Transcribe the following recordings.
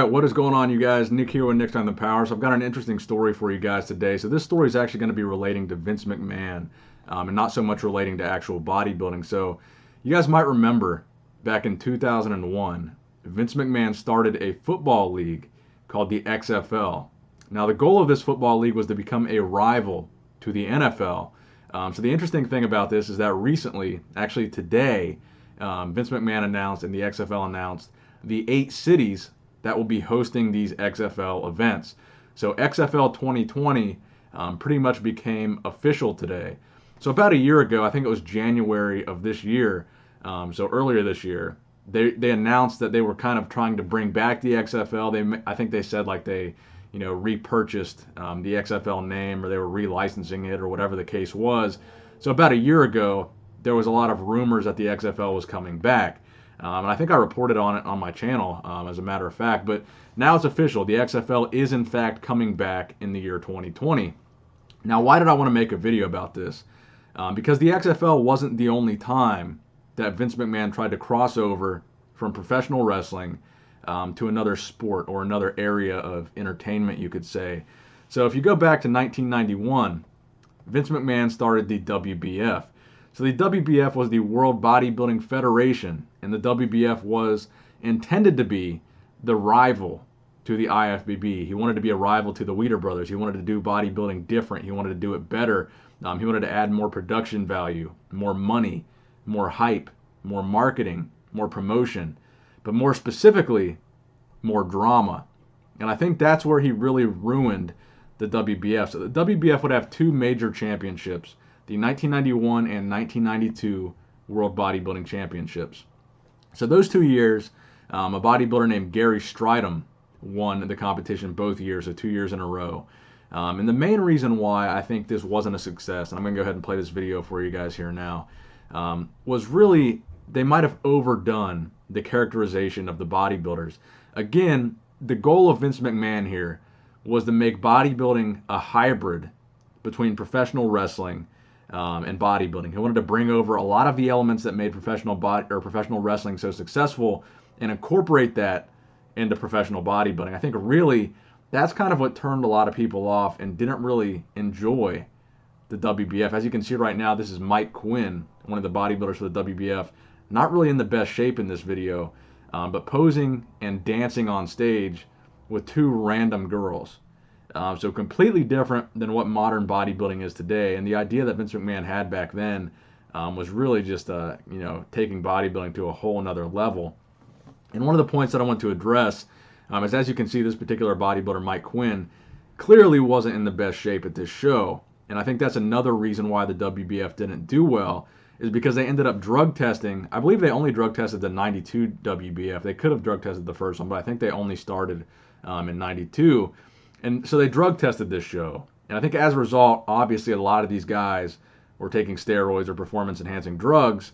what is going on, you guys? Nick here with Nick's on the Power. So I've got an interesting story for you guys today. So this story is actually going to be relating to Vince McMahon, and not so much relating to actual bodybuilding. So you guys might remember back in 2001, Vince McMahon started a football league called the XFL. Now the goal of this football league was to become a rival to the NFL. So the interesting thing about this is that recently, actually today, Vince McMahon announced and the XFL announced the 8 cities that will be hosting these XFL events. So XFL 2020 pretty much became official today. So about a year ago, I think it was January of this year, so earlier this year, they announced that they were kind of trying to bring back the XFL. I think they said like they repurchased the XFL name, or they were relicensing it, or whatever the case was. So about a year ago, there was a lot of rumors that the XFL was coming back. And I think I reported on it on my channel, as a matter of fact. But now it's official. The XFL is, in fact, coming back in the year 2020. Now, why did I want to make a video about this? Because the XFL wasn't the only time that Vince McMahon tried to cross over from professional wrestling to another sport or another area of entertainment, you could say. So if you go back to 1991, Vince McMahon started the WBF. So the WBF was the World Bodybuilding Federation, and the WBF was intended to be the rival to the IFBB. He wanted to be a rival to the Weider brothers. He wanted to do bodybuilding different. He wanted to do it better. He wanted to add more production value, more money, more hype, more marketing, more promotion, but more specifically, more drama. And I think that's where he really ruined the WBF. So the WBF would have 2 major championships, the 1991 and 1992 World Bodybuilding Championships. So those 2 years, a bodybuilder named Gary Stridham won the competition both years, so 2 years in a row. And the main reason why I think this wasn't a success, and I'm going to go ahead and play this video for you guys here now, was really they might have overdone the characterization of the bodybuilders. Again, the goal of Vince McMahon here was to make bodybuilding a hybrid between professional wrestling and bodybuilding. He wanted to bring over a lot of the elements that made professional wrestling so successful and incorporate that into professional bodybuilding. I think really that's kind of what turned a lot of people off and didn't really enjoy the WBF. As you can see right now, this is Mike Quinn, one of the bodybuilders for the WBF. Not really in the best shape in this video, but posing and dancing on stage with 2 random girls. So completely different than what modern bodybuilding is today. And the idea that Vince McMahon had back then was really just taking bodybuilding to a whole nother level. And one of the points that I want to address is, as you can see, this particular bodybuilder, Mike Quinn, clearly wasn't in the best shape at this show. And I think that's another reason why the WBF didn't do well, is because they ended up drug testing. I believe they only drug tested the 92 WBF. They could have drug tested the first one, but I think they only started in 92. And so they drug tested this show. And I think as a result, obviously a lot of these guys were taking steroids or performance enhancing drugs.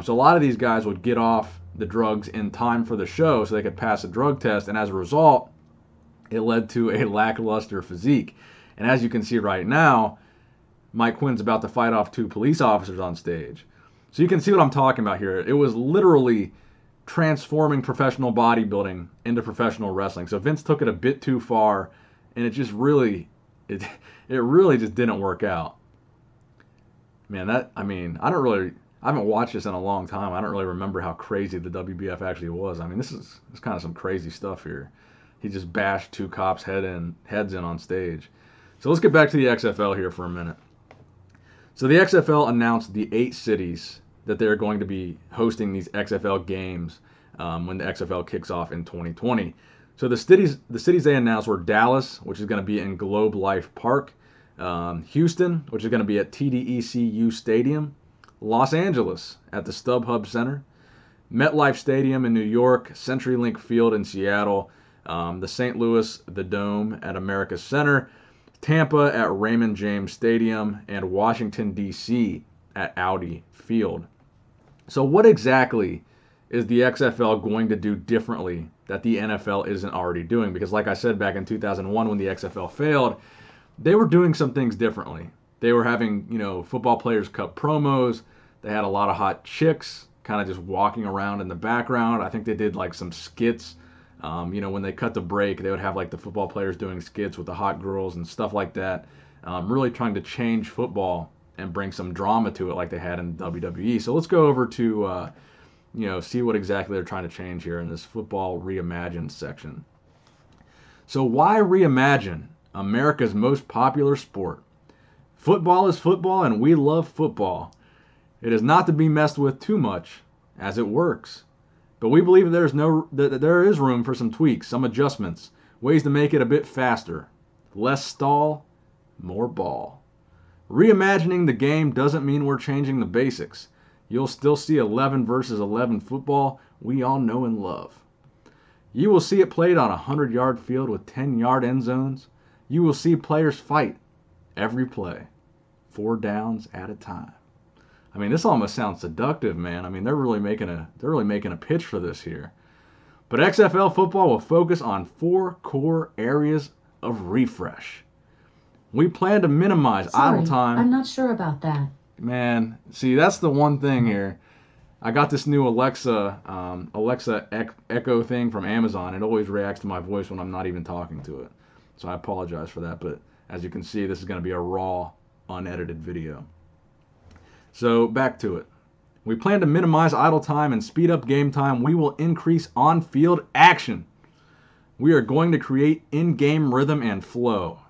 So a lot of these guys would get off the drugs in time for the show so they could pass a drug test. And as a result, it led to a lackluster physique. And as you can see right now, Mike Quinn's about to fight off 2 police officers on stage. So you can see what I'm talking about here. It was literally transforming professional bodybuilding into professional wrestling. So Vince took it a bit too far, and it just really, it really just didn't work out. Man, I haven't watched this in a long time. I don't really remember how crazy the WBF actually was. I mean, this is kind of some crazy stuff here. He just bashed 2 cops' heads in on stage. So let's get back to the XFL here for a minute. So the XFL announced the 8 cities that they're going to be hosting these XFL games when the XFL kicks off in 2020. So the cities they announced were Dallas, which is going to be in Globe Life Park, Houston, which is going to be at TDECU Stadium, Los Angeles at the StubHub Center, MetLife Stadium in New York, CenturyLink Field in Seattle, the St. Louis, the Dome at America Center, Tampa at Raymond James Stadium, and Washington, D.C. at Audi Field. So what exactly is the XFL going to do differently that the NFL isn't already doing? Because like I said, back in 2001 when the XFL failed, they were doing some things differently. They were having, Football Players Cup promos. They had a lot of hot chicks kind of just walking around in the background. I think they did like some skits When they cut the break, they would have like the football players doing skits with the hot girls and stuff like that. Really trying to change football and bring some drama to it like they had in WWE. So let's go over to, see what exactly they're trying to change here in this football reimagined section. So why reimagine America's most popular sport? Football is football, and we love football. It is not to be messed with too much, as it works. But we believe that there is room for some tweaks, some adjustments, ways to make it a bit faster. Less stall, more ball. Reimagining the game doesn't mean we're changing the basics. You'll still see 11 versus 11 football we all know and love. You will see it played on a 100-yard field with 10-yard end zones. You will see players fight every play, 4 downs at a time. I mean, this almost sounds seductive, man. I mean, they're really making a pitch for this here. But XFL football will focus on 4 core areas of refresh. We plan to minimize idle time. I'm not sure about that. Man, see, that's the one thing here. I got this new Alexa Echo thing from Amazon. It always reacts to my voice when I'm not even talking to it. So I apologize for that. But as you can see, this is going to be a raw, unedited video. So back to it. We plan to minimize idle time and speed up game time. We will increase on-field action. We are going to create in-game rhythm and flow.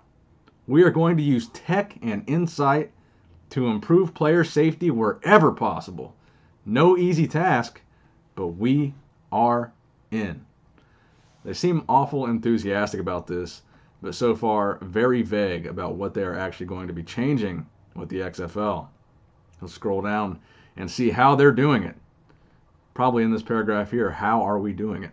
We are going to use tech and insight to improve player safety wherever possible. No easy task, but we are in. They seem awful enthusiastic about this, but so far very vague about what they are actually going to be changing with the XFL. Let's scroll down and see how they're doing it. Probably in this paragraph here, how are we doing it?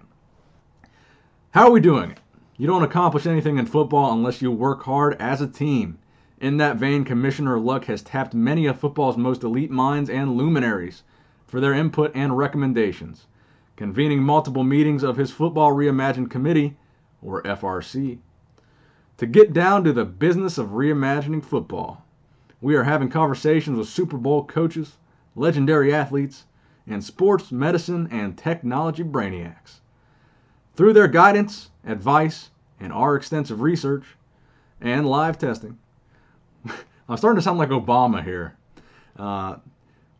How are we doing it? You don't accomplish anything in football unless you work hard as a team. In that vein, Commissioner Luck has tapped many of football's most elite minds and luminaries for their input and recommendations, convening multiple meetings of his Football Reimagined Committee, or FRC, to get down to the business of reimagining football. We are having conversations with Super Bowl coaches, legendary athletes, and sports medicine and technology brainiacs. Through their guidance, advice, and our extensive research and live testing, I'm starting to sound like Obama here.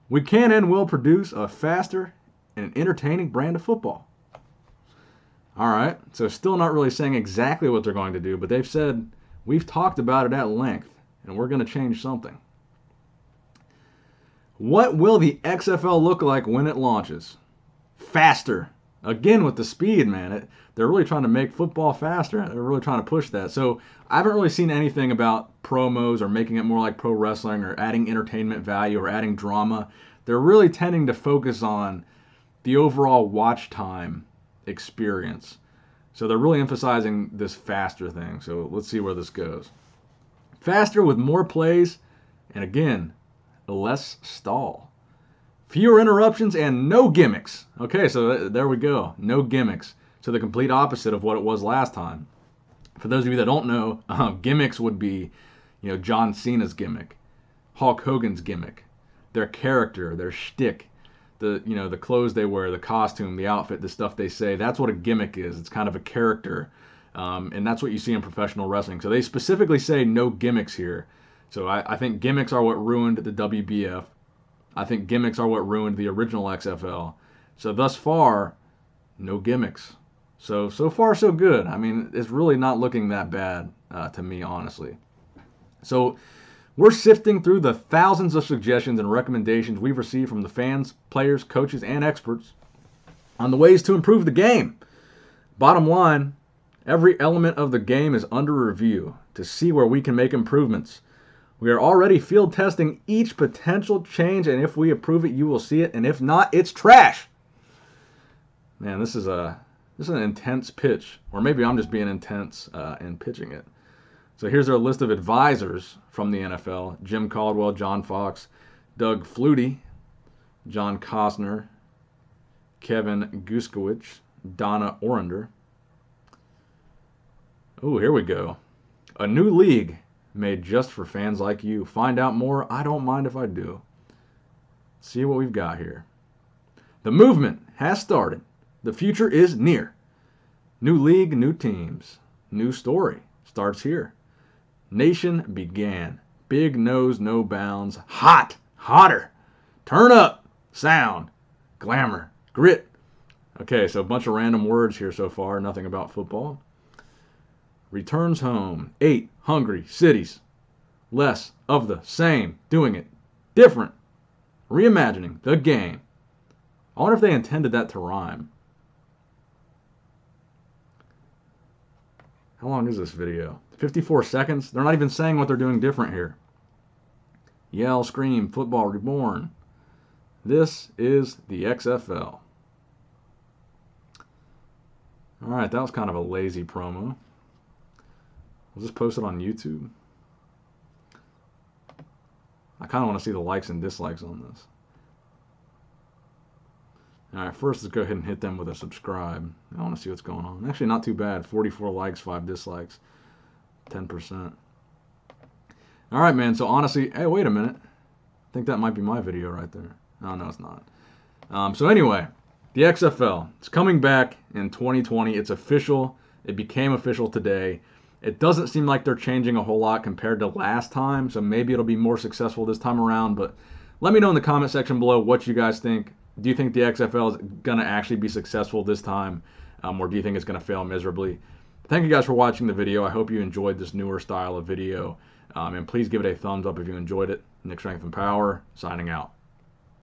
We can and will produce a faster and entertaining brand of football. All right, so still not really saying exactly what they're going to do, but they've said, we've talked about it at length, and we're going to change something. What will the XFL look like when it launches? Faster. Again, with the speed, man. They're really trying to make football faster. They're really trying to push that. So I haven't really seen anything about promos or making it more like pro wrestling or adding entertainment value or adding drama. They're really tending to focus on the overall watch time experience. So they're really emphasizing this faster thing. So let's see where this goes. Faster with more plays, and again, less stall. Fewer interruptions and no gimmicks. Okay, so there we go. No gimmicks. So the complete opposite of what it was last time. For those of you that don't know, gimmicks would be, John Cena's gimmick, Hulk Hogan's gimmick, their character, their shtick, the clothes they wear, the costume, the outfit, the stuff they say. That's what a gimmick is. It's kind of a character, and that's what you see in professional wrestling. So they specifically say no gimmicks here. So I think gimmicks are what ruined the WBF. I think gimmicks are what ruined the original XFL. So thus far, no gimmicks. So far so good. I mean, it's really not looking that bad to me, honestly. So we're sifting through the thousands of suggestions and recommendations we've received from the fans, players, coaches, and experts on the ways to improve the game. Bottom line, every element of the game is under review to see where we can make improvements. We are already field testing each potential change, and if we approve it, you will see it, and if not, it's trash. Man, this is an intense pitch, or maybe I'm just being intense in pitching it. So here's our list of advisors from the NFL: Jim Caldwell, John Fox, Doug Flutie, John Costner, Kevin Guskowicz, Donna Orander. Oh, here we go. A new league made just for fans like you. Find out more. I don't mind if I do. See what we've got here. The movement has started. The future is near. New league, new teams. New story. Starts here. Nation began. Big nose, no bounds. Hot. Hotter. Turn up. Sound. Glamour. Grit. Okay, so a bunch of random words here so far. Nothing about football. Returns home. 8 hungry cities. Less of the same. Doing it different. Reimagining the game. I wonder if they intended that to rhyme. How long is this video? 54 seconds? They're not even saying what they're doing different here. Yell, scream, football reborn. This is the XFL. Alright, that was kind of a lazy promo. I'll just post it on YouTube. I kind of want to see the likes and dislikes on this. Alright, first let's go ahead and hit them with a subscribe. I want to see what's going on. Actually, not too bad. 44 likes, 5 dislikes. 10%. Alright, man. So honestly, hey, wait a minute. I think that might be my video right there. Oh, no, it's not. So anyway, the XFL. It's coming back in 2020. It's official. It became official today. It doesn't seem like they're changing a whole lot compared to last time, so maybe it'll be more successful this time around. But let me know in the comment section below what you guys think. Do you think the XFL is going to actually be successful this time, or do you think it's going to fail miserably? Thank you guys for watching the video. I hope you enjoyed this newer style of video, and please give it a thumbs up if you enjoyed it. Nick Strength and Power, signing out.